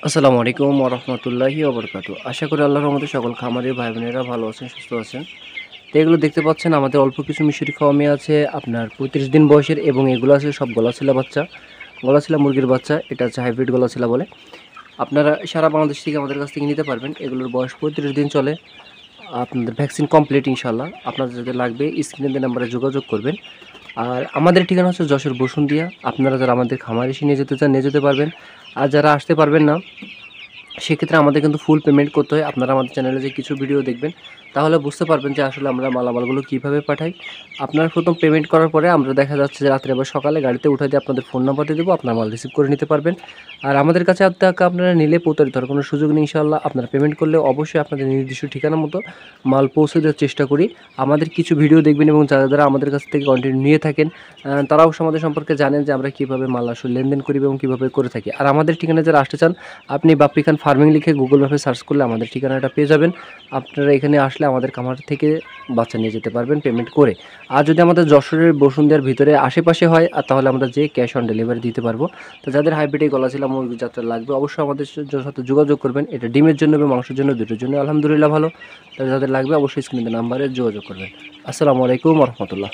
আসসালামু আলাইকুম ওয়া রাহমাতুল্লাহি ওয়া বারাকাতুহু। আশা করি আল্লাহর রহমতে সকল খামারি ভাই বোনেরা ভালো আছেন, সুস্থ আছেন। তো এগুলো দেখতে পাচ্ছেন আমাদের অল্প কিছু মিশরি ফার্মে আছে আপনার 35 দিন বয়সের, এবং এগুলো আছে সব গলাছিলা বাচ্চা, গলাছিলা মুরগির বাচ্চা। এটা হচ্ছে হাইব্রিড গলাছিলা বলে। আপনারা সারা বাংলাদেশ থেকে আমাদের কাছ থেকে নিতে পারবেন। এগুলোর বয়স 35 দিন চলে। আপনাদের ভ্যাকসিন কমপ্লিট ইনশাআল্লাহ। আপনাদের যদি লাগবে স্ক্রিনে দেওয়া নাম্বারে যোগাযোগ করবেন। আর আমাদের ঠিকানা হচ্ছে যশোর বসুন্ধিয়া। আপনারা যারা আমাদের খামারে এসে নিয়ে যেতে চান নিয়ে যেতে পারবেন। আর যারা আসতে পারবেন না সেক্ষেত্রে আমাদের কিন্তু ফুল পেমেন্ট করতে হয়। আপনারা আমাদের চ্যানেলে যে কিছু ভিডিও দেখবেন তাহলে বুঝতে পারবেন যে আসলে আমরা মালামালগুলো কীভাবে পাঠাই। আপনারা প্রথম পেমেন্ট করার পরে আমরা দেখা যাচ্ছে যে রাত্রে বা সকালে গাড়িতে উঠে দিয়ে আপনাদের ফোন নাম্বার দিয়ে দেবো, আপনার মাল রিসিভ করে নিতে পারবেন। আর আমাদের কাছে টাকা আপনারা নিলে প্রতারিত হওয়ার কোনো সুযোগ নেই ইনশাআল্লাহ। আপনারা পেমেন্ট করলে অবশ্যই আপনাদের নির্দিষ্ট ঠিকানা মতো মাল পৌঁছে দেওয়ার চেষ্টা করি। আমাদের কিছু ভিডিও দেখবেন এবং যারা যারা আমাদের কাছ থেকে কন্টিনিউ নিয়ে থাকেন তারা অবশ্য আমাদের সম্পর্কে জানেন যে আমরা কীভাবে মাল আসলে লেনদেন করি এবং কীভাবে করে থাকি। আর আমাদের ঠিকানায় যারা আসতে চান আপনি বাপ্পি খান ফার্মিং লিখে গুগল ম্যাপে সার্চ করলে আমাদের ঠিকানাটা পেয়ে যাবেন। আপনারা এখানে আসলে আমাদের খামার থেকে বাচ্চা নিয়ে যেতে পারবেন পেমেন্ট করে। আর যদি আমাদের যশোরের বসুন্ধিয়ার ভিতরে আশেপাশে হয় আর তাহলে আমরা যে ক্যাশ অন ডেলিভারি দিতে পারবো। তো যাদের হাইব্রিডে গলাছিলা মুরগির যাত্রা লাগবে অবশ্যই আমাদের সাথে যোগাযোগ করবেন। এটা ডিমের জন্য এবং মাংসের জন্য দুটোর জন্য আলহামদুলিল্লাহ ভালো। তো যাদের লাগবে অবশ্যই স্ক্রিনে নাম্বারে যোগাযোগ করবেন। আসসালামু আলাইকুম ওয়া রাহমাতুল্লাহ।